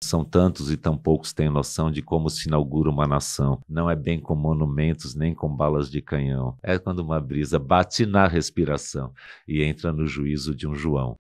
São tantos e tão poucos têm noção de como se inaugura uma nação. Não é bem com monumentos nem com balas de canhão. É quando uma brisa bate na respiração e entra no juízo de um João.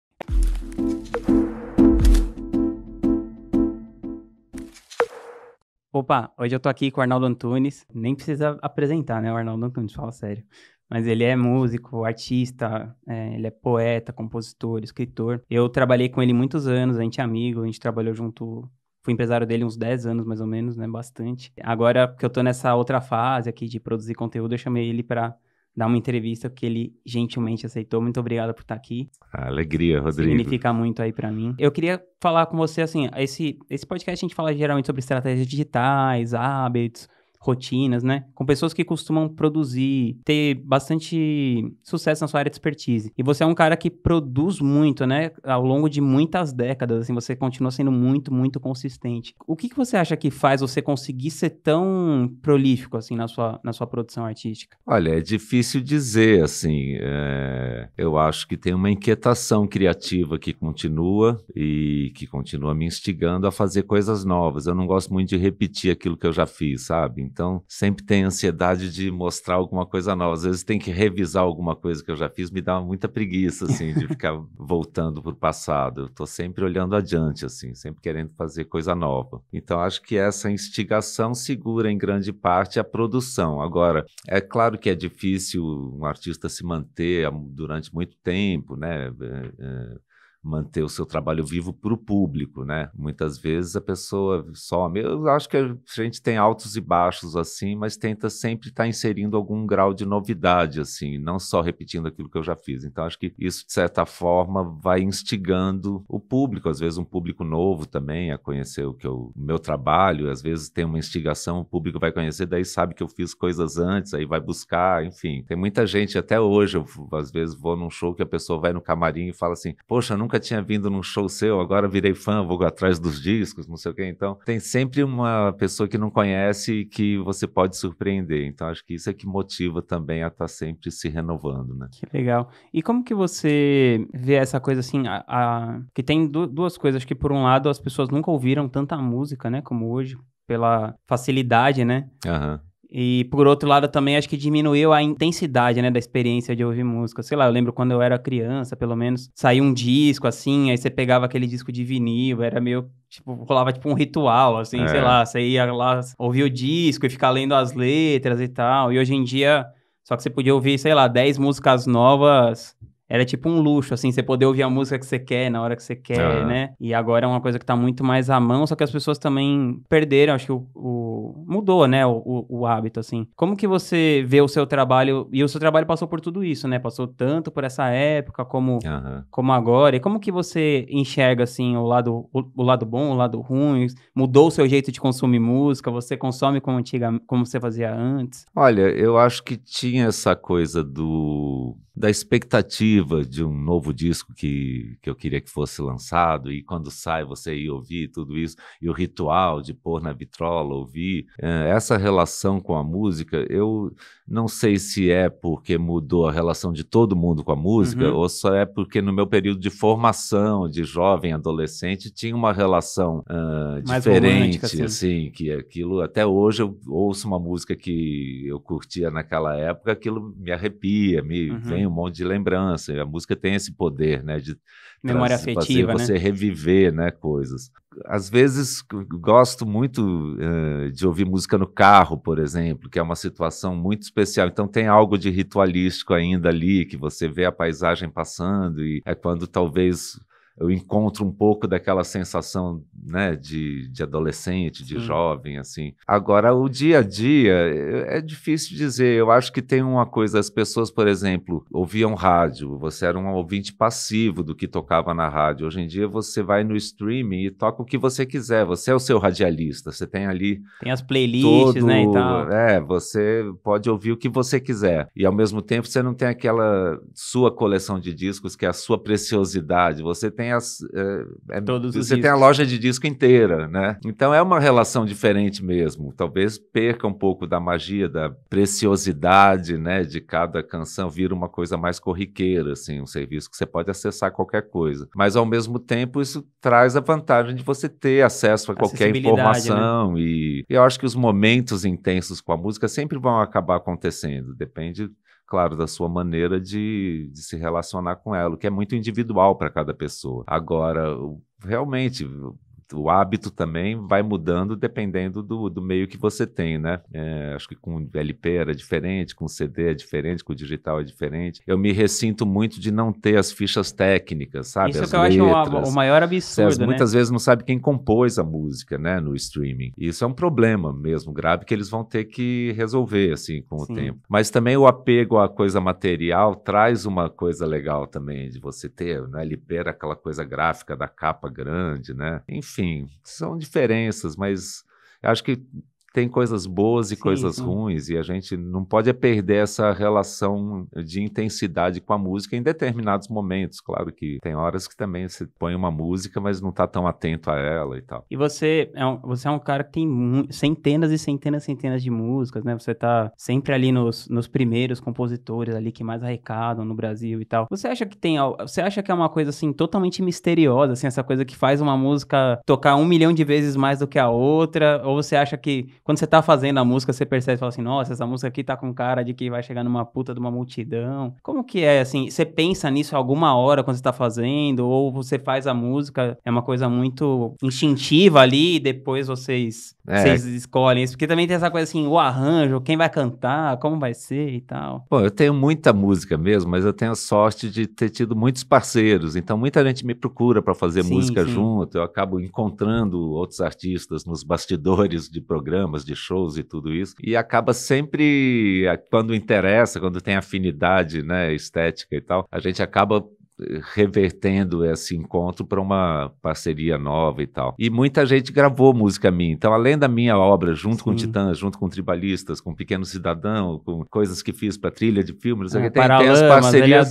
Opa, hoje eu tô aqui com o Arnaldo Antunes. Nem precisa apresentar, né, o Arnaldo Antunes, fala sério. Mas ele é músico, artista, ele é poeta, compositor, escritor. Eu trabalhei com ele muitos anos, a gente é amigo, a gente trabalhou junto. Fui empresário dele uns 10 anos, mais ou menos, né, bastante. Agora que eu tô nessa outra fase aqui de produzir conteúdo, eu chamei ele pra dar uma entrevista, porque ele gentilmente aceitou. Muito obrigado por estar aqui. Alegria, Rodrigo. Significa muito aí pra mim. Eu queria falar com você, assim, esse podcast a gente fala geralmente sobre estratégias digitais, hábitos, rotinas, né? Com pessoas que costumam produzir, ter bastante sucesso na sua área de expertise. E você é um cara que produz muito, né? Ao longo de muitas décadas, assim, você continua sendo muito, muito consistente. O que você acha que faz você conseguir ser tão prolífico, assim, na sua produção artística? Olha, é difícil dizer, assim, eu acho que tem uma inquietação criativa que continua e que continua me instigando a fazer coisas novas. Eu não gosto muito de repetir aquilo que eu já fiz, sabe? Então, sempre tem ansiedade de mostrar alguma coisa nova. Às vezes tem que revisar alguma coisa que eu já fiz, me dá muita preguiça, assim, de ficar voltando para o passado. Eu estou sempre olhando adiante, assim, sempre querendo fazer coisa nova. Então, acho que essa instigação segura, em grande parte, a produção. Agora, é claro que é difícil um artista se manter durante muito tempo, né? Manter o seu trabalho vivo para o público, né? Muitas vezes a pessoa some. Eu acho que a gente tem altos e baixos assim, mas tenta sempre estar inserindo algum grau de novidade, assim, não só repetindo aquilo que eu já fiz. Então acho que isso, de certa forma, vai instigando o público, às vezes um público novo também, a conhecer o meu trabalho, às vezes tem uma instigação, o público vai conhecer, daí sabe que eu fiz coisas antes, aí vai buscar, enfim. Tem muita gente, até hoje, eu às vezes vou num show que a pessoa vai no camarim e fala assim, poxa, nunca tinha vindo num show seu, agora virei fã, vou atrás dos discos, não sei o quê. Então, tem sempre uma pessoa que não conhece e que você pode surpreender. Então, acho que isso é que motiva também a estar sempre se renovando, né? Que legal. E como que você vê essa coisa assim, que tem duas coisas, acho que por um lado as pessoas nunca ouviram tanta música, né, como hoje, pela facilidade, né? Aham. E por outro lado também acho que diminuiu a intensidade, né, da experiência de ouvir música. Sei lá, eu lembro quando eu era criança, pelo menos, saía um disco, assim, aí você pegava aquele disco de vinil, era meio, tipo, rolava tipo um ritual, assim, sei lá, você ia lá ouvir o disco e ficar lendo as letras e tal. E hoje em dia, só que você podia ouvir, sei lá, 10 músicas novas. Era tipo um luxo, assim, você poder ouvir a música que você quer, na hora que você quer, Aham. né? E agora é uma coisa que tá muito mais à mão, só que as pessoas também perderam, acho que mudou, né, o hábito, assim. Como que você vê o seu trabalho, e o seu trabalho passou por tudo isso, né? Passou tanto por essa época Aham. como agora. E como que você enxerga, assim, o lado bom, o lado ruim? Mudou o seu jeito de consumir música? Você consome como você fazia antes? Olha, eu acho que tinha essa coisa da expectativa de um novo disco que eu queria que fosse lançado, e quando sai você ia ouvir tudo isso, e o ritual de pôr na vitrola, ouvir. Essa relação com a música, eu não sei se é porque mudou a relação de todo mundo com a música, Uhum. ou só é porque no meu período de formação, de jovem, adolescente, tinha uma relação Mais romântica, diferente, assim. assim, que aquilo, até hoje eu ouço uma música que eu curtia naquela época, aquilo me arrepia, me vem Uhum. um monte de lembrança, e a música tem esse poder, né, de Memória fazer afetiva, né? você reviver, né, coisas. Às vezes gosto muito de ouvir música no carro, por exemplo, que é uma situação muito especial. Então tem algo de ritualístico ainda ali, que você vê a paisagem passando, e é quando talvez eu encontro um pouco daquela sensação, né, de adolescente, de Sim. jovem, assim. Agora, o dia a dia, é difícil dizer. Eu acho que tem uma coisa, as pessoas, por exemplo, ouviam rádio, você era um ouvinte passivo do que tocava na rádio. Hoje em dia, você vai no streaming e toca o que você quiser, você é o seu radialista, você tem ali Tem as playlists, né, e tal. você pode ouvir o que você quiser. E ao mesmo tempo você não tem aquela sua coleção de discos que é a sua preciosidade. Você tem tem Todos os você tem a discos. loja de disco inteira, né? Então é uma relação diferente mesmo. Talvez perca um pouco da magia, da preciosidade, né, de cada canção, vira uma coisa mais corriqueira, assim, um serviço que você pode acessar qualquer coisa. Mas ao mesmo tempo isso traz a vantagem de você ter acesso a qualquer Acessibilidade, né? informação e eu acho que os momentos intensos com a música sempre vão acabar acontecendo. Depende, claro, da sua maneira de se relacionar com ela, o que é muito individual para cada pessoa. Agora, realmente, o hábito também vai mudando dependendo do meio que você tem, né? Acho que com LP era diferente, com CD é diferente, com digital é diferente. Eu me ressinto muito de não ter as fichas técnicas, sabe? Isso As que eu acho letras. o maior Você absurdo, né? muitas vezes não sabe quem compôs a música, né, no streaming. E isso é um problema mesmo grave que eles vão ter que resolver, assim, com o Sim. tempo. Mas também o apego à coisa material traz uma coisa legal também, de você ter, no LP era aquela coisa gráfica da capa grande, né? Enfim, são diferenças, mas eu acho que tem coisas boas e Sim, coisas sim. ruins, e a gente não pode perder essa relação de intensidade com a música em determinados momentos. Claro que tem horas que também você põe uma música, mas não está tão atento a ela e tal. E você é um cara que tem centenas e centenas e centenas de músicas, né? Você tá sempre ali nos primeiros compositores ali que mais arrecadam no Brasil e tal. Você acha que é uma coisa, assim, totalmente misteriosa, assim, essa coisa que faz uma música tocar 1 milhão de vezes mais do que a outra? Ou você acha que quando você tá fazendo a música, você percebe e fala assim, nossa, essa música aqui tá com cara de que vai chegar numa puta de uma multidão. Como que é, assim, você pensa nisso alguma hora quando você tá fazendo? Ou você faz a música, é uma coisa muito instintiva ali e depois vocês escolhem isso? Porque também tem essa coisa assim, o arranjo, quem vai cantar, como vai ser e tal. Bom, eu tenho muita música mesmo, mas eu tenho a sorte de ter tido muitos parceiros, então muita gente me procura para fazer Sim, música sim. junto, eu acabo encontrando outros artistas nos bastidores de programas, de shows e tudo isso, e acaba sempre, quando interessa, quando tem afinidade, né, estética e tal, a gente acaba revertendo esse encontro para uma parceria nova e tal. E muita gente gravou música minha. Então, além da minha obra, junto com Titãs, junto com Tribalistas, com Pequeno Cidadão, com coisas que fiz para trilha de filme, não sei o que, tem as parcerias.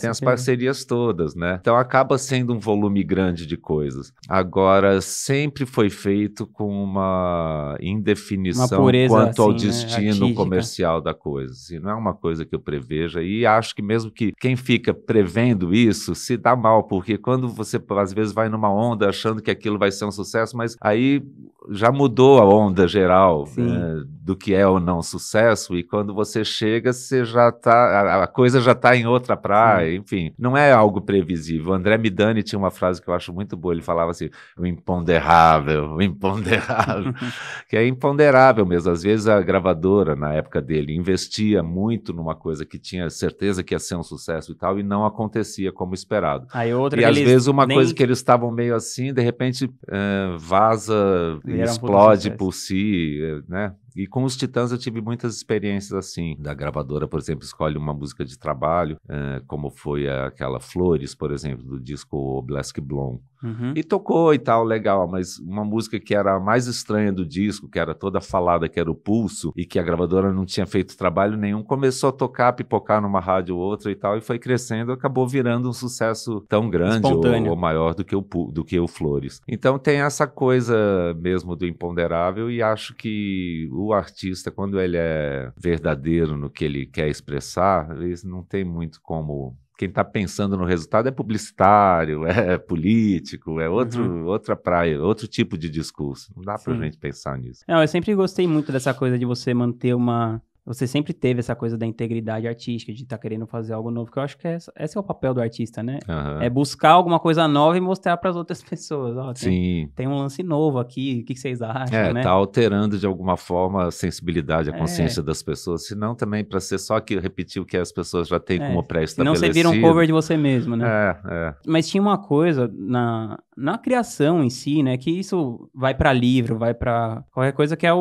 Tem as parcerias todas, né? Então, acaba sendo um volume grande de coisas. Agora, sempre foi feito com uma indefinição quanto ao destino comercial da coisa. Assim, não é uma coisa que eu preveja. E acho que mesmo que quem fica prevendo isso se dá mal, porque quando você às vezes vai numa onda achando que aquilo vai ser um sucesso, mas aí já mudou a onda geral, né, do que é ou não sucesso, e quando você chega, você já tá, a coisa já está em outra praia, enfim, não é algo previsível. O André Midani tinha uma frase que eu acho muito boa, ele falava assim, o imponderável, que é imponderável mesmo. Às vezes a gravadora, na época dele, investia muito numa coisa que tinha certeza que ia ser um sucesso e tal, e não acontecia como esperado. E às vezes uma coisa que eles estavam meio assim, de repente vaza e explode por si, né? E com os Titãs eu tive muitas experiências assim. Da gravadora, por exemplo, escolhe uma música de trabalho, como foi aquela Flores, por exemplo, do disco Oblast Blom. E tocou e tal, legal, mas uma música que era a mais estranha do disco, que era toda falada, que era o Pulso, e que a gravadora não tinha feito trabalho nenhum, começou a tocar, pipocar numa rádio ou outra e tal, e foi crescendo, acabou virando um sucesso tão grande ou maior do que o Flores. Então tem essa coisa mesmo do imponderável, e acho que o artista, quando ele é verdadeiro no que ele quer expressar, ele não tem muito como... Quem está pensando no resultado é publicitário, é político, é outra praia, outro tipo de discurso. Não dá pra gente pensar nisso. Não, eu sempre gostei muito dessa coisa de você manter uma... Você sempre teve essa coisa da integridade artística, de estar querendo fazer algo novo, que eu acho que esse é o papel do artista, né? É buscar alguma coisa nova e mostrar para as outras pessoas. Ó, tem um lance novo aqui, o que vocês acham, né? Tá alterando de alguma forma a sensibilidade, a consciência das pessoas, senão também para ser só que repetir o que as pessoas já têm como pré-estabelecido. Senão você vira um cover de você mesmo, né? Mas tinha uma coisa na criação em si, né? Que isso vai para livro, vai para qualquer coisa que é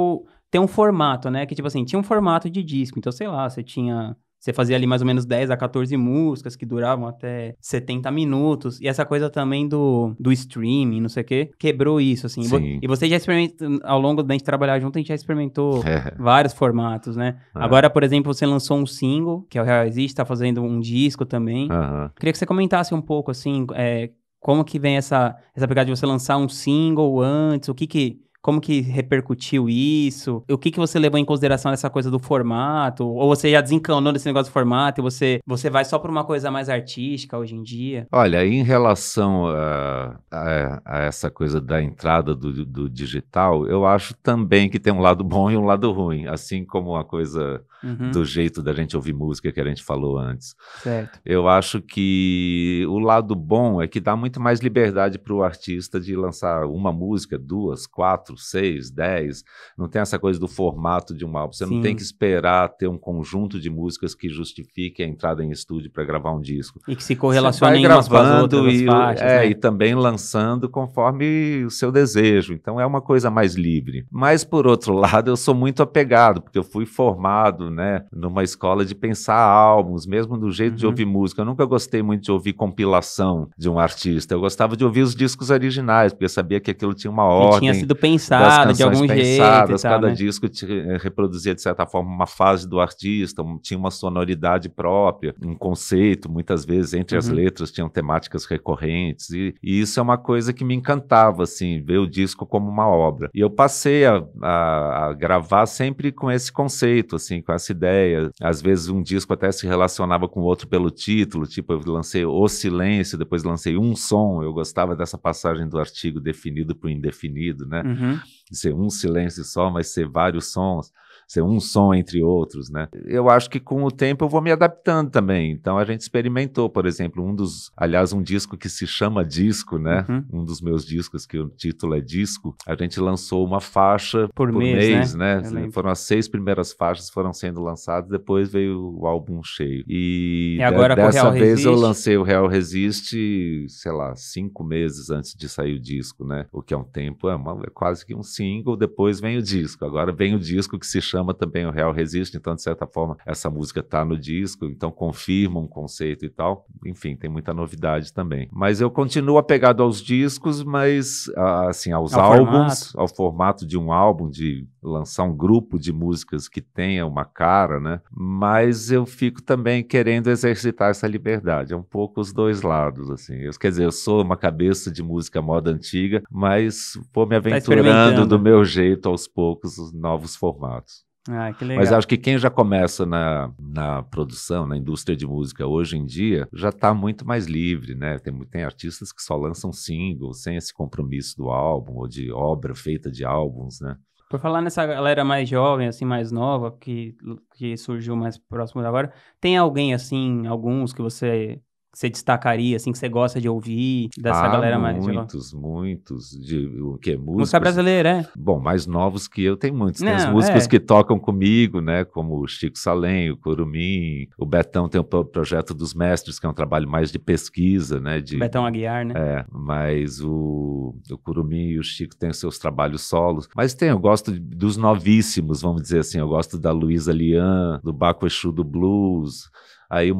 tem um formato, né? Que, tipo assim, tinha um formato de disco. Então, sei lá, você fazia ali mais ou menos 10 a 14 músicas que duravam até 70 minutos. E essa coisa também do streaming, não sei o quê, quebrou isso, assim. E você já experimentou, ao longo da gente trabalhar junto, a gente já experimentou vários formatos, né? Agora, por exemplo, você lançou um single, que é o Real Existe, tá fazendo um disco também. Queria que você comentasse um pouco, assim, Como que vem essa pegada de você lançar um single antes? Como que repercutiu isso? O que você levou em consideração nessa coisa do formato? Ou você já desencanou desse negócio do formato e você vai só por uma coisa mais artística hoje em dia? Olha, em relação a essa coisa da entrada do digital, eu acho também que tem um lado bom e um lado ruim, assim como a coisa do jeito da gente ouvir música que a gente falou antes. Certo. Eu acho que o lado bom é que dá muito mais liberdade para o artista de lançar uma música, 2, 4, 6, 10. Não tem essa coisa do formato de um álbum. Você não tem que esperar ter um conjunto de músicas que justifique a entrada em estúdio para gravar um disco. E que se correlacionem umas com as outras, as faixas, né? E também lançando conforme o seu desejo. Então é uma coisa mais livre. Mas, por outro lado, eu sou muito apegado, porque eu fui formado, né, numa escola de pensar álbuns, mesmo do jeito de ouvir música. Eu nunca gostei muito de ouvir compilação de um artista. Eu gostava de ouvir os discos originais, porque eu sabia que aquilo tinha uma ordem. Tinha sido pensado de algum jeito e tal, cada né? disco reproduzia, de certa forma, uma fase do artista, tinha uma sonoridade própria, um conceito, muitas vezes, entre as letras, tinham temáticas recorrentes, e isso é uma coisa que me encantava, assim, ver o disco como uma obra. E eu passei a gravar sempre com esse conceito, assim, com essa ideia. Às vezes um disco até se relacionava com o outro pelo título, tipo, eu lancei O Silêncio, depois lancei Um Som. Eu gostava dessa passagem do artigo definido para o indefinido, né? De ser um silêncio só, mas ser vários sons, ser um som entre outros, né? Eu acho que com o tempo eu vou me adaptando também. Então a gente experimentou, por exemplo, um disco que se chama Disco, né? Um dos meus discos, que o título é Disco, a gente lançou uma faixa por mês, né? Foram as 6 primeiras faixas foram sendo lançadas, depois veio o álbum cheio. E agora dessa vez eu lancei o Real Resiste, sei lá, 5 meses antes de sair o disco, né? O que é um tempo, é quase que um single, depois vem o disco. Agora vem o disco que se chama também o Real Resiste, então de certa forma essa música tá no disco, então confirma um conceito e tal. Enfim, tem muita novidade também. Mas eu continuo apegado aos discos, mas assim, aos álbuns, ao formato de um álbum, de lançar um grupo de músicas que tenha uma cara, né? Mas eu fico também querendo exercitar essa liberdade, é um pouco os dois lados, assim. Quer dizer, eu sou uma cabeça de música moda antiga, mas vou me aventurando do meu jeito aos poucos os novos formatos. Ah, que legal. Mas acho que quem já começa na produção, na indústria de música hoje em dia, já está muito mais livre, né? Tem artistas que só lançam singles, sem esse compromisso do álbum, ou de obra feita de álbuns, né? Por falar nessa galera mais jovem, assim, mais nova, que surgiu mais próximo de agora, tem alguém, assim, alguns que você destacaria, assim, que você gosta de ouvir, dessa galera mais jovem? Muitos. O quê? Música brasileira, é? Bom, mais novos que eu, tem muitos. Tem os músicos que tocam comigo, né? Como o Chico Salem, o Curumim, o Betão tem o Projeto dos Mestres, que é um trabalho mais de pesquisa, né? Betão Aguiar, né? Mas o Curumim e o Chico têm seus trabalhos solos. Mas eu gosto dos novíssimos, vamos dizer assim. Eu gosto da Luísa Lian, do Baco Exu do Blues. Aí,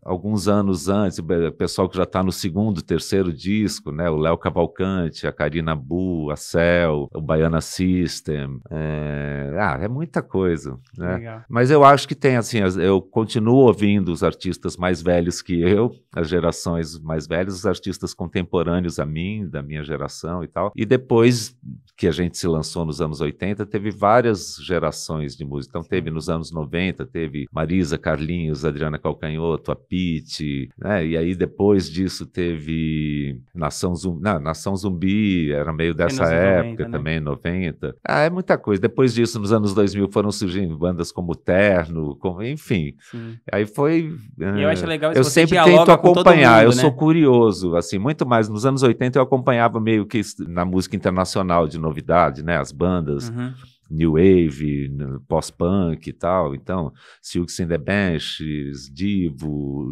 alguns anos antes, o pessoal que já está no segundo, terceiro disco, né? O Léo Cavalcante, a Karina Bu, a Cel, o Baiana System. É muita coisa, né? Legal. Mas eu acho que tem, assim, eu continuo ouvindo os artistas mais velhos que eu, as gerações mais velhas, os artistas contemporâneos a mim, da minha geração e tal. E depois que a gente se lançou nos anos 80, teve várias gerações de música. Então, teve nos anos 90, teve Marisa, Carlinhos, Adriana Calcanhoto, a Pitty, né? E aí depois disso teve Nação Zumbi, era meio dessa época 90, também, né? 90. É muita coisa. Depois disso, nos anos 2000, foram surgindo bandas como Terno, enfim. Sim. Aí foi... eu acho legal eu você sempre tento acompanhar, mundo, eu sou curioso, assim, muito mais. Nos anos 80 eu acompanhava meio que na música internacional de novidade, né? As bandas... New Wave, pós-punk e tal, então Silks and the Benches, Divo,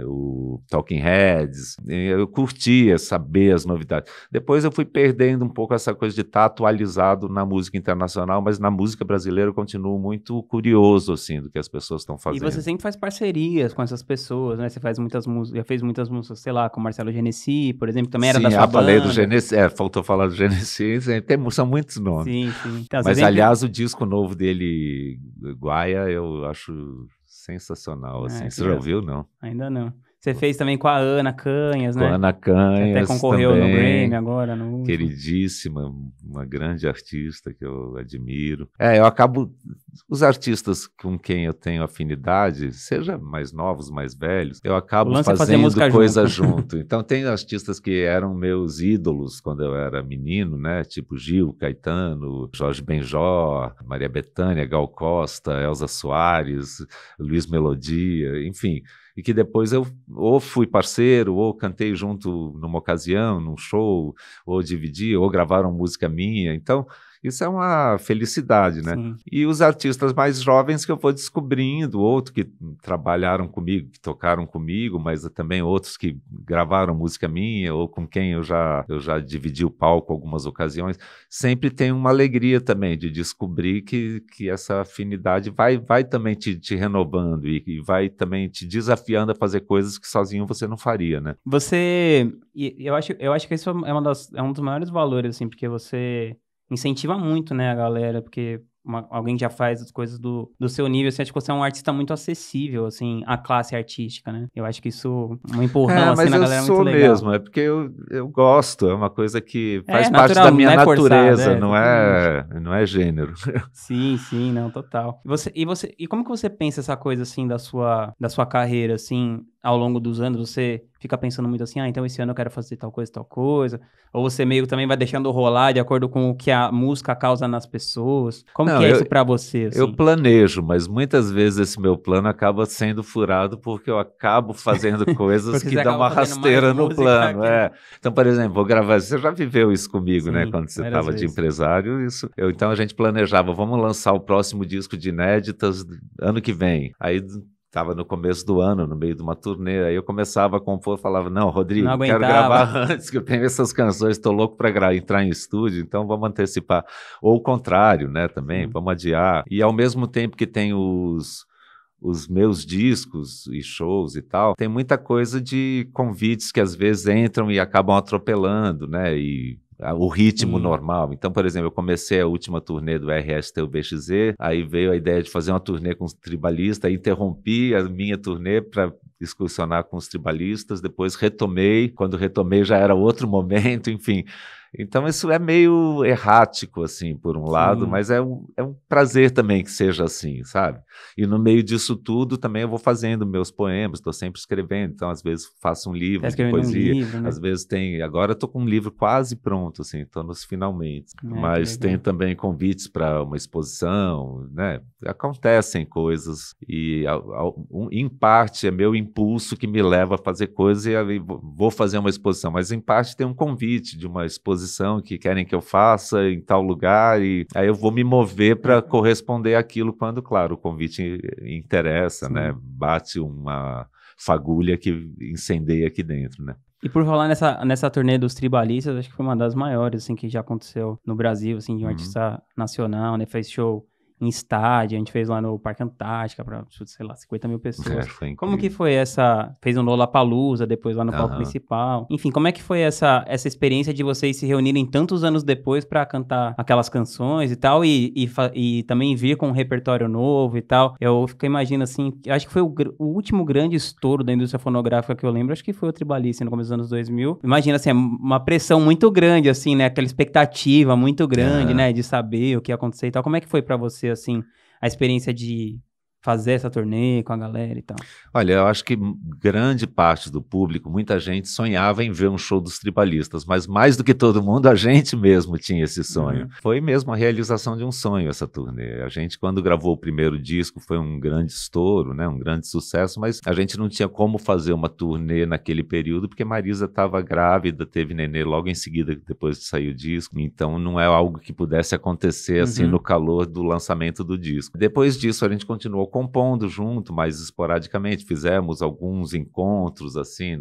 o Talking Heads, eu curtia saber as novidades. Depois eu fui perdendo um pouco essa coisa de estar atualizado na música internacional, mas na música brasileira eu continuo muito curioso, assim, do que as pessoas estão fazendo. E você sempre faz parcerias com essas pessoas, né? Você faz muitas músicas, já fez muitas músicas, sei lá, com o Marcelo Genesi, por exemplo, também era da sua banda. Sim, falei do Genesi, faltou falar do Genesi, são muitos nomes. Sim. Então, mas, aliás, o disco novo dele, Guaia, eu acho sensacional, assim. Você já ouviu, não? Ainda não. Você fez também com a Ana Canhas, Com né? a Ana Que até Canhas concorreu no também, Grammy agora, no último. queridíssima, uma grande artista que eu admiro. Eu acabo, os artistas com quem eu tenho afinidade, seja mais novos, mais velhos, eu O acabo lance é fazer fazendo música coisa junto. junto. Então tem artistas que eram meus ídolos quando eu era menino, né? Tipo Gil, Caetano, Jorge Benjor, Maria Bethânia, Gal Costa, Elza Soares, Luiz Melodia, enfim, e que depois eu ou fui parceiro, ou cantei junto numa ocasião, num show, ou dividi, ou gravaram música minha. Então, isso é uma felicidade, né? Sim. E os artistas mais jovens que eu vou descobrindo, outros que trabalharam comigo, que tocaram comigo, mas também outros que gravaram música minha, ou com quem eu já dividi o palco algumas ocasiões. Sempre tem uma alegria também de descobrir que essa afinidade vai também te renovando e vai também te desafiando a fazer coisas que sozinho você não faria, né? Eu acho que isso é um dos maiores valores, assim, porque você incentiva muito, né, a galera, porque alguém que já faz as coisas do seu nível, assim, acho que você é um artista muito acessível, assim, à classe artística, né? Eu acho que isso, um empurrão, assim, Mas na eu galera é muito sou legal. mesmo, é porque eu gosto, é uma coisa que faz parte natural, da minha não é forçado, natureza, não exatamente. não é gênero. Sim, não, total. E como que você pensa essa coisa, assim, da sua carreira, assim, ao longo dos anos? Você fica pensando muito assim, então esse ano eu quero fazer tal coisa, ou você meio também vai deixando rolar de acordo com o que a música causa nas pessoas? Como que Não, é isso pra você, eu assim? planejo, mas muitas vezes esse meu plano acaba sendo furado porque eu acabo fazendo coisas Porque que você dão acaba uma fazendo mais rasteira no música plano. que... Então, por exemplo, vou gravar. Você já viveu isso comigo, né? Sim, Quando você várias estava de vezes. empresário, então a gente planejava, vamos lançar o próximo disco de inéditas ano que vem. Aí estava no começo do ano, no meio de uma turnê, aí eu começava a compor, falava, não, Não Rodrigo, quero aguentava. gravar antes, que eu tenho essas canções, estou louco para entrar em estúdio, então vamos antecipar. Ou o contrário, né, também, Sim. vamos adiar. E ao mesmo tempo que tem os meus discos e shows e tal, tem muita coisa de convites que às vezes entram e acabam atropelando, né, o ritmo Sim. normal. Então, por exemplo, eu comecei a última turnê do RSTUVXZ, aí veio a ideia de fazer uma turnê com os tribalistas, aí interrompi a minha turnê para excursionar com os tribalistas, depois retomei, quando retomei já era outro momento, enfim. Então isso é meio errático, assim, por um lado, Sim. mas é um prazer também que seja assim, sabe? E no meio disso tudo também eu vou fazendo meus poemas, estou sempre escrevendo, então às vezes faço um Tá livro de escrevendo um poesia, livro, né? às vezes agora estou com um livro quase pronto, assim, estou nos finalmente, Que mas tem legal. também convites para uma exposição, né? Acontecem coisas e em parte é meu impulso que me leva a fazer coisas e aí vou fazer uma exposição, mas em parte tem um convite de uma exposição que querem que eu faça em tal lugar e aí eu vou me mover para corresponder àquilo quando, claro, o convite interessa, né? Sim. Bate uma fagulha que incendeia aqui dentro, né? E por falar nessa turnê dos tribalistas, acho que foi uma das maiores, assim, que já aconteceu no Brasil, assim, de um artista nacional, né? Fez show em estádio, a gente fez lá no Parque Antártica pra, sei lá, 50 mil pessoas. Foi Como que incrível. foi fez um Lollapalooza, depois lá no palco Aham. principal. Enfim, como é que foi essa experiência de vocês se reunirem tantos anos depois pra cantar aquelas canções e tal, e também vir com um repertório novo e tal? Eu fico imaginando, assim, acho que foi o último grande estouro da indústria fonográfica que eu lembro, acho que foi o Tribalice no começo dos anos 2000. Imagina, assim, uma pressão muito grande, assim, né? Aquela expectativa muito grande, Aham. né? De saber o que ia acontecer e tal. Como é que foi pra você, assim, a experiência de fazer essa turnê com a galera e tal? Olha, eu acho que grande parte do público, muita gente sonhava em ver um show dos tribalistas, mas mais do que todo mundo, a gente mesmo tinha esse sonho. Foi mesmo a realização de um sonho essa turnê. A gente, quando gravou o primeiro disco, foi um grande estouro, né? Um grande sucesso, mas a gente não tinha como fazer uma turnê naquele período, porque Marisa estava grávida, teve nenê logo em seguida, depois de sair o disco, então não é algo que pudesse acontecer assim no calor do lançamento do disco. Depois disso, a gente continuou compondo junto, mais esporadicamente. Fizemos alguns encontros assim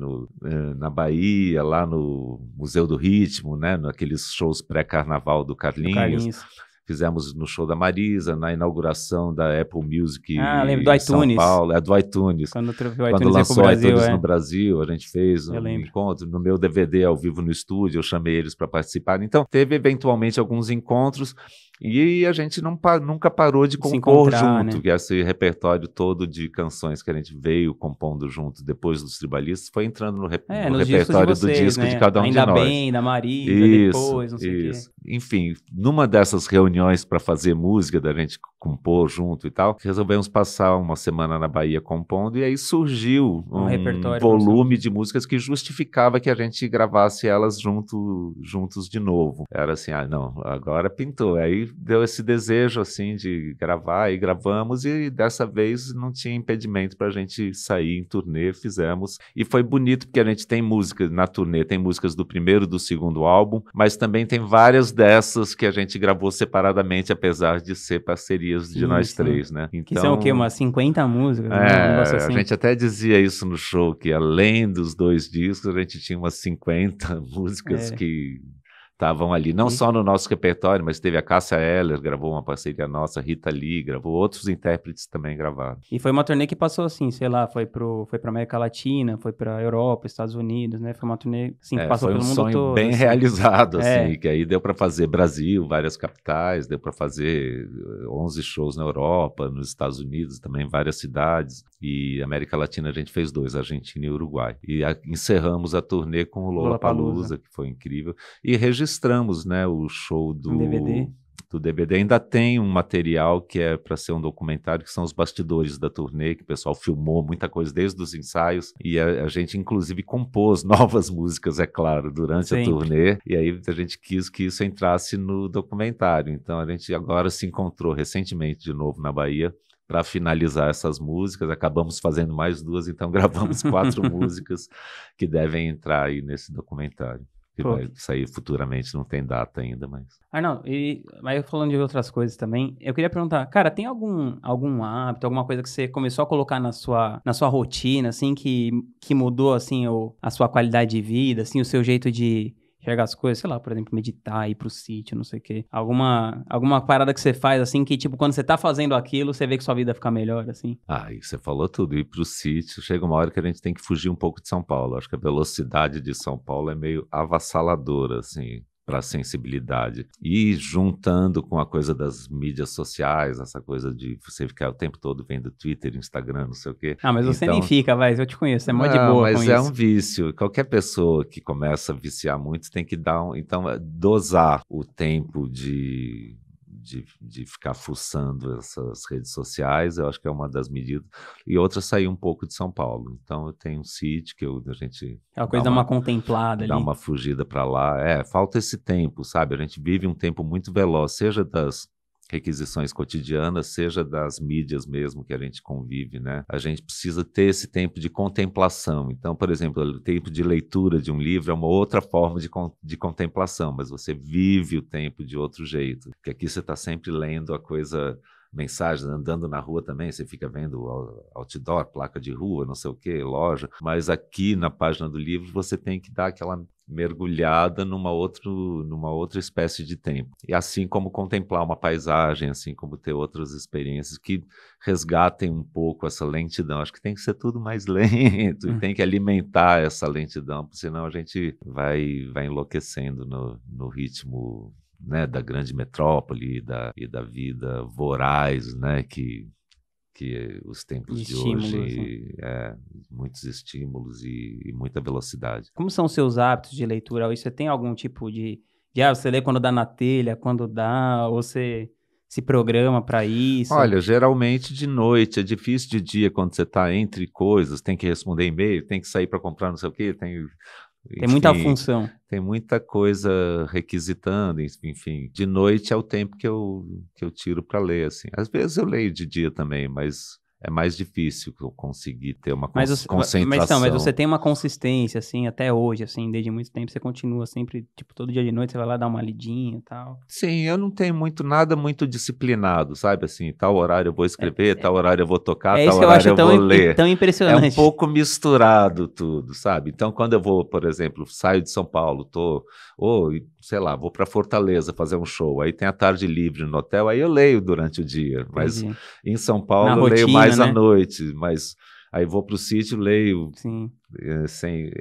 na Bahia, lá no Museu do Ritmo, né? Naqueles shows pré-carnaval do Do Carlinhos. Carlinhos. Fizemos no show da Marisa, na inauguração da Apple Music Lembro do em São iTunes. Paulo, do iTunes. Quando o Quando iTunes veio pro lançou o Brasil, iTunes no Brasil, a gente fez eu um lembro. encontro. No meu DVD ao vivo no estúdio, eu chamei eles para participar. Então, teve eventualmente alguns encontros. E a gente nunca parou de Se compor encontrar, junto, né? que esse repertório todo de canções que a gente veio compondo junto depois dos Tribalistas foi entrando no Nos discos de repertório do vocês, disco de né? cada um de Ainda nós. Bem, da Marisa, Isso, depois, não sei o quê. isso. Enfim, numa dessas reuniões para fazer música, da gente compor junto e tal, resolvemos passar uma semana na Bahia compondo, e aí surgiu Um um repertório volume de músicas que justificava que a gente gravasse elas juntos de novo. Era assim, não, agora pintou. Aí deu esse desejo, assim, de gravar, e gravamos, e dessa vez não tinha impedimento para a gente sair em turnê, fizemos. E foi bonito, porque a gente tem música na turnê, tem músicas do primeiro e do segundo álbum, mas também tem várias dessas que a gente gravou separadamente, apesar de ser parcerias de nós três, né? Que são o quê? Umas 50 músicas? Um negócio assim? A gente até dizia isso no show, que além dos 2 discos, a gente tinha umas 50 músicas que estavam ali, não só no nosso repertório, mas teve a Cássia Eller, gravou uma parceria nossa, Rita Lee, gravou, outros intérpretes também gravaram. E foi uma turnê que passou assim, sei lá, foi pra América Latina, foi pra Europa, Estados Unidos, né? Foi uma turnê assim, que passou pelo mundo todo. Foi um sonho bem realizado, assim, que aí deu para fazer Brasil, várias capitais, deu para fazer 11 shows na Europa, nos Estados Unidos também, várias cidades, e América Latina a gente fez 2, Argentina e Uruguai. E encerramos a turnê com o Lollapalooza, que foi incrível, e registramos, né, o show do DVD. Ainda tem um material que é para ser um documentário, que são os bastidores da turnê, que o pessoal filmou muita coisa desde os ensaios, e a gente inclusive compôs novas músicas, é claro, durante a turnê, e aí a gente quis que isso entrasse no documentário. Então a gente agora se encontrou recentemente de novo na Bahia para finalizar essas músicas, acabamos fazendo mais 2, então gravamos 4 músicas que devem entrar aí nesse documentário. Que vai sair futuramente, não tem data ainda, mas... Arnaldo, mas falando de outras coisas também, eu queria perguntar, cara, tem algum hábito, alguma coisa que você começou a colocar na sua rotina, assim, que mudou, assim, a sua qualidade de vida, assim, o seu jeito de enxergar as coisas, sei lá, por exemplo, meditar, ir pro sítio, não sei o quê. Alguma parada que você faz, assim, que, tipo, quando você tá fazendo aquilo, você vê que sua vida fica melhor, assim? E você falou tudo. Ir pro sítio, chega uma hora que a gente tem que fugir um pouco de São Paulo. Acho que a velocidade de São Paulo é meio avassaladora, assim, para a sensibilidade. E juntando com a coisa das mídias sociais, essa coisa de você ficar o tempo todo vendo Twitter, Instagram, não sei o quê. Mas você nem fica, eu te conheço, é mó de boa mas com isso. É um vício. Qualquer pessoa que começa a viciar muito tem que dosar o tempo de ficar fuçando essas redes sociais, eu acho que é uma das medidas. E outra, sair um pouco de São Paulo. Então eu tenho um sítio que a gente... É uma coisa, dá uma contemplada ali. Dá uma fugida para lá. Falta esse tempo, sabe? A gente vive um tempo muito veloz, seja das requisições cotidianas, seja das mídias mesmo que a gente convive, né? A gente precisa ter esse tempo de contemplação. Então, por exemplo, o tempo de leitura de um livro é uma outra forma de contemplação, mas você vive o tempo de outro jeito. Porque aqui você está sempre lendo a coisa... mensagens, andando na rua também, você fica vendo outdoor, placa de rua, não sei o que, loja, mas aqui na página do livro você tem que dar aquela mergulhada numa outra espécie de tempo. E assim como contemplar uma paisagem, assim como ter outras experiências que resgatem um pouco essa lentidão. Acho que tem que ser tudo mais lento e tem que alimentar essa lentidão, porque senão a gente vai enlouquecendo no ritmo, né, da grande metrópole e da vida voraz, né, que os tempos de hoje, muitos estímulos e muita velocidade. Como são os seus hábitos de leitura? Ou você tem algum tipo de você lê quando dá na telha, quando dá, ou você se programa para isso? Olha, geralmente de noite, é difícil de dia quando você está entre coisas, tem que responder e-mail, tem que sair para comprar não sei o quê, Tem muita função. Tem muita coisa requisitando, enfim. De noite é o tempo que eu tiro para ler, assim. Às vezes eu leio de dia também, mas é mais difícil que eu conseguir ter uma concentração. Mas você tem uma consistência, assim, até hoje, assim, desde muito tempo, você continua sempre, tipo, todo dia de noite você vai lá dar uma lidinha e tal. Sim, eu não tenho nada muito disciplinado, sabe, assim, tal horário eu vou escrever, tal horário eu vou tocar, tal horário eu vou ler. É tão impressionante. É um pouco misturado tudo, sabe? Então, quando eu vou, por exemplo, saio de São Paulo, sei lá, vou para Fortaleza fazer um show, aí tem a tarde livre no hotel, aí eu leio durante o dia, mas em São Paulo eu leio mais à noite, mas Aí vou para o sítio, leio. Sim.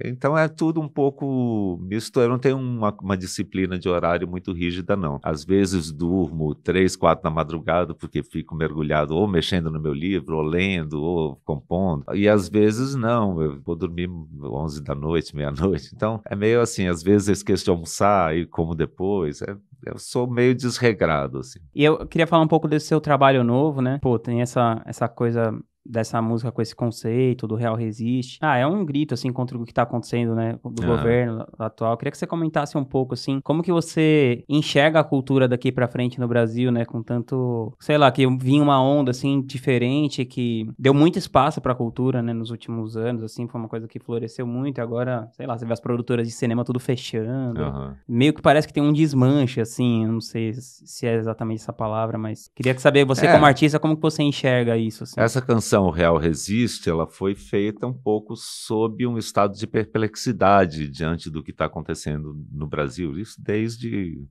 Então é tudo um pouco misto. Eu não tenho uma disciplina de horário muito rígida, não. Às vezes durmo 3, 4 da madrugada porque fico mergulhado ou mexendo no meu livro, ou lendo, ou compondo. E às vezes não, eu vou dormir 11 da noite, meia-noite. Então é meio assim, às vezes eu esqueço de almoçar e como depois. Eu sou meio desregrado, assim. E eu queria falar um pouco desse seu trabalho novo, né? Pô, tem essa coisa dessa música com esse conceito do Real Resiste. É um grito, assim, contra o que tá acontecendo, né, do governo atual. Eu queria que você comentasse um pouco, assim, como que você enxerga a cultura daqui pra frente no Brasil, né, com tanto, sei lá, que vinha uma onda, assim, diferente, que deu muito espaço pra cultura, né, nos últimos anos, assim, foi uma coisa que floresceu muito, e agora, sei lá, você vê as produtoras de cinema tudo fechando, meio que parece que tem um desmanche, assim, eu não sei se é exatamente essa palavra, mas queria saber, você como artista, como que você enxerga isso, assim? Essa canção O Real Resiste, ela foi feita um pouco sob um estado de perplexidade diante do que está acontecendo no Brasil. Isso desde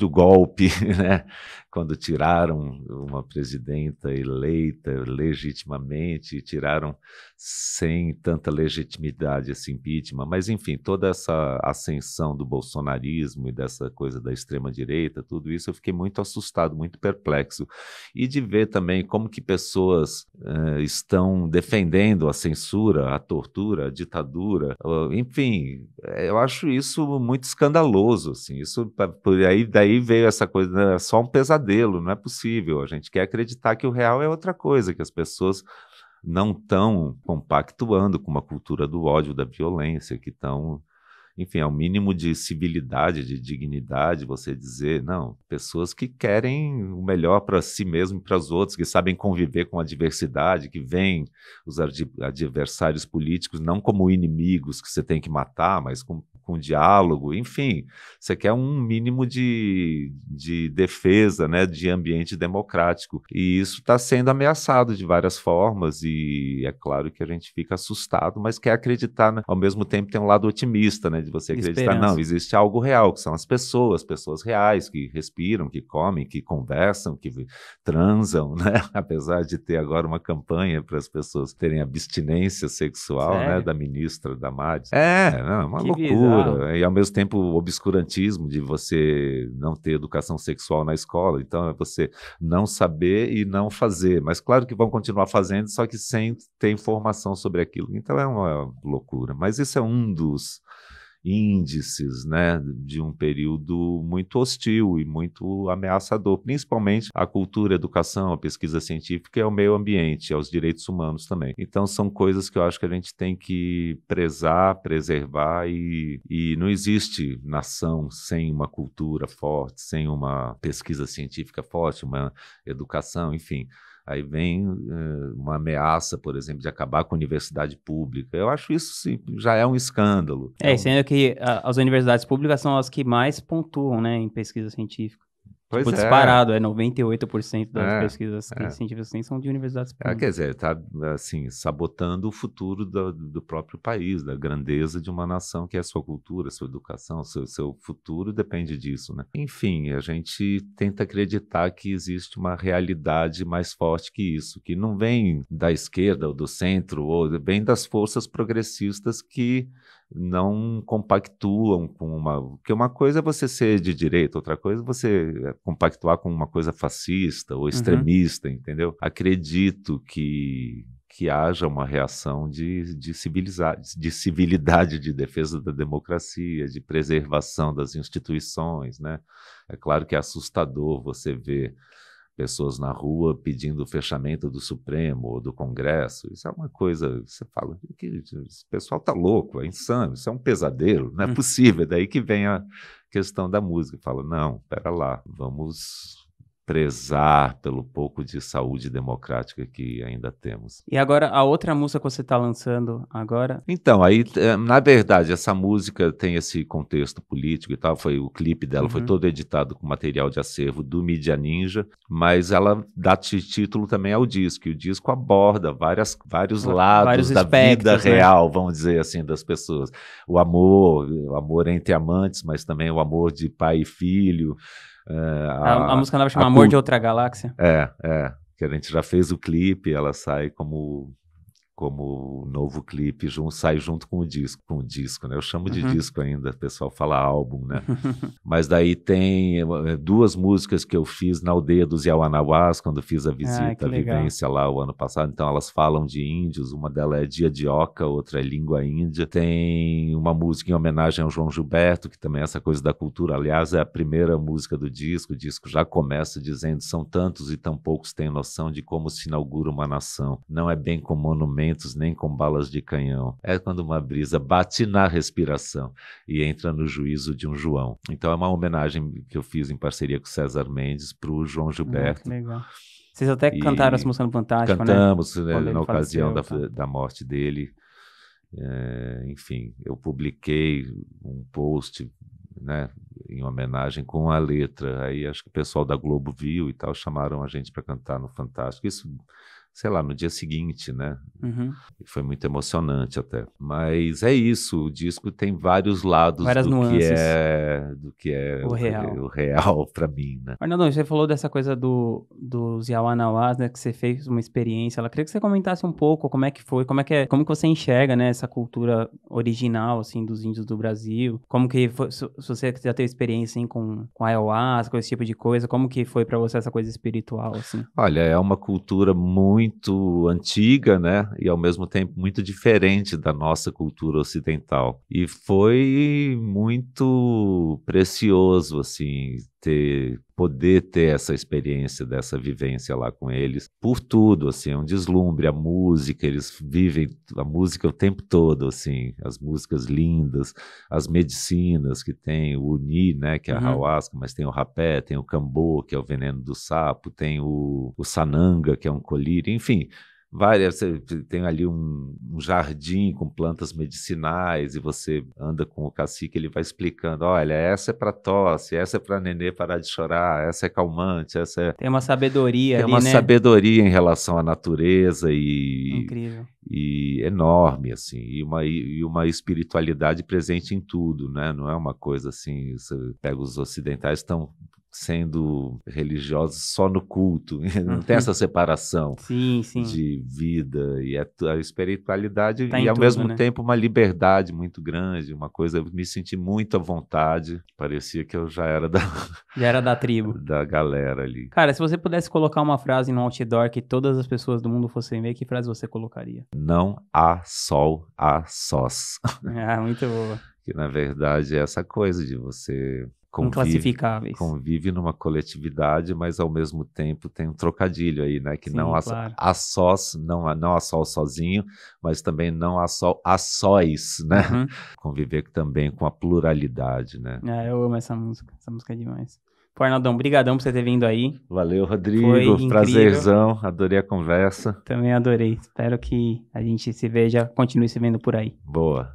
o golpe, né? Quando tiraram uma presidenta eleita legitimamente, e tiraram sem tanta legitimidade esse impeachment. Mas, enfim, toda essa ascensão do bolsonarismo e dessa coisa da extrema-direita, tudo isso, eu fiquei muito assustado, muito perplexo. E de ver também como que pessoas estão defendendo a censura, a tortura, a ditadura, enfim, eu acho isso muito escandaloso, assim, isso, daí veio essa coisa, né, é só um pesadelo, não é possível, a gente quer acreditar que o real é outra coisa, que as pessoas não estão compactuando com uma cultura do ódio, da violência, que estão... Enfim, é o mínimo de civilidade, de dignidade, você dizer, não, pessoas que querem o melhor para si mesmo e para os outros, que sabem conviver com a diversidade, que veem os adversários políticos não como inimigos que você tem que matar, mas com diálogo, enfim, você quer um mínimo de defesa, né, de ambiente democrático. E isso está sendo ameaçado de várias formas, e é claro que a gente fica assustado, mas quer acreditar, né? Ao mesmo tempo tem um lado otimista, né, de você acreditar, não, existe algo real, que são as pessoas reais, que respiram, que comem, que conversam, que transam, né, apesar de ter agora uma campanha para as pessoas terem abstinência sexual, né, da ministra Damares. É uma loucura. E ao mesmo tempo o obscurantismo de você não ter educação sexual na escola, então é você não saber e não fazer, mas claro que vão continuar fazendo, só que sem ter informação sobre aquilo, então é uma loucura, mas isso é um dos índices, né, de um período muito hostil e muito ameaçador, principalmente a cultura, a educação, a pesquisa científica e ao meio ambiente, aos direitos humanos também. Então são coisas que eu acho que a gente tem que prezar, preservar, e não existe nação sem uma cultura forte, sem uma pesquisa científica forte, uma educação, enfim. Aí vem uma ameaça, por exemplo, de acabar com a universidade pública. Eu acho isso sim, já é um escândalo. Sendo que as universidades públicas são as que mais pontuam, né, em pesquisa científica. Pois tipo, disparado, 98% das pesquisas científicas assim, são de universidades públicas. Quer dizer, está assim, sabotando o futuro do próprio país, da grandeza de uma nação, que é a sua cultura, a sua educação, seu futuro depende disso, né? Enfim, a gente tenta acreditar que existe uma realidade mais forte que isso, que não vem da esquerda ou do centro, ou vem das forças progressistas que não compactuam com porque uma coisa é você ser de direita, outra coisa é você compactuar com uma coisa fascista ou extremista, entendeu? Acredito que haja uma reação de civilidade, de defesa da democracia, de preservação das instituições, né? É claro que é assustador você ver pessoas na rua pedindo o fechamento do Supremo ou do Congresso. Isso é uma coisa, você fala, que esse pessoal tá louco, é insano, isso é um pesadelo, não é possível. Daí que vem a questão da música. Fala, não, pera lá, vamos prezar pelo pouco de saúde democrática que ainda temos. E agora, a outra música que você está lançando agora? Então, aí, na verdade, essa música tem esse contexto político e tal, o clipe dela foi todo editado com material de acervo do Mídia Ninja, mas ela dá título também ao disco, e o disco aborda vários lados da vida real, né? Vamos dizer assim, das pessoas. O amor entre amantes, mas também o amor de pai e filho. A música nova chama Amor de Outra Galáxia. Que a gente já fez o clipe, ela sai como como o novo clipe sai junto com o disco, né? Eu chamo de disco ainda, o pessoal fala álbum, né? Mas daí tem 2 músicas que eu fiz na aldeia dos Yawanawás, quando fiz a visita, a vivência lá o ano passado. Então elas falam de índios, uma delas é Dia de Oca, outra é Língua Índia. Tem uma música em homenagem ao João Gilberto, que também é essa coisa da cultura. Aliás, é a primeira música do disco. O disco já começa dizendo: são tantos e tão poucos têm noção de como se inaugura uma nação. Não é bem com monumentos, nem com balas de canhão. É quando uma brisa bate na respiração e entra no juízo de um João. Então é uma homenagem que eu fiz em parceria com César Mendes para o João Gilberto. Que legal. Vocês até cantaram essa música no Fantástico, cantamos, né? Na ocasião da morte dele. Enfim, eu publiquei um post, né, em homenagem com a letra. Aí acho que o pessoal da Globo viu e tal, chamaram a gente para cantar no Fantástico. Isso, sei lá, no dia seguinte, né? E foi muito emocionante até. Mas é isso, o disco tem vários lados do que é o real para mim, né? Arnaldo, você falou dessa coisa dos Yawanawás, né, que você fez uma experiência. Eu queria que você comentasse um pouco como é que foi, como que você enxerga, né, essa cultura original, assim, dos índios do Brasil. Como que foi, se você já teve experiência, assim, com ayahuasca, com esse tipo de coisa, como que foi para você essa coisa espiritual, assim? Olha, é uma cultura muito antiga, né? E ao mesmo tempo muito diferente da nossa cultura ocidental. E foi muito precioso, assim, poder ter essa experiência, dessa vivência lá com eles, por tudo, assim, é um deslumbre, a música, eles vivem a música o tempo todo, assim, as músicas lindas, as medicinas que tem, o uni, né, que é a ayahuasca, mas tem o rapé, tem o cambô, que é o veneno do sapo, tem o sananga, que é um colírio, enfim, tem ali um jardim com plantas medicinais e você anda com o cacique, ele vai explicando, olha, essa é para tosse, essa é para nenê parar de chorar, essa é calmante, essa é... Tem uma sabedoria ali, né? Tem uma sabedoria em relação à natureza Incrível. E enorme, assim, e uma espiritualidade presente em tudo, né? Não é uma coisa assim, você pega os ocidentais, estão sendo religiosos só no culto, não tem essa separação de vida, e a espiritualidade tá e ao mesmo tempo uma liberdade muito grande, uma coisa, eu me senti muito à vontade, parecia que eu já era da tribo, da galera ali. Cara, se você pudesse colocar uma frase no outdoor que todas as pessoas do mundo fossem ver, que frase você colocaria? Não há sol, há sós. Muito boa. Que na verdade é essa coisa de você inclassificáveis. Convive numa coletividade, mas ao mesmo tempo tem um trocadilho aí, né? Que não há sós, não há sol sozinho, mas também não há sol a sós, né? Conviver também com a pluralidade, né? Eu amo essa música é demais. Pô, Arnaldão, brigadão por você ter vindo aí. Valeu, Rodrigo, prazerzão, adorei a conversa. Também adorei, espero que a gente se veja, continue se vendo por aí. Boa.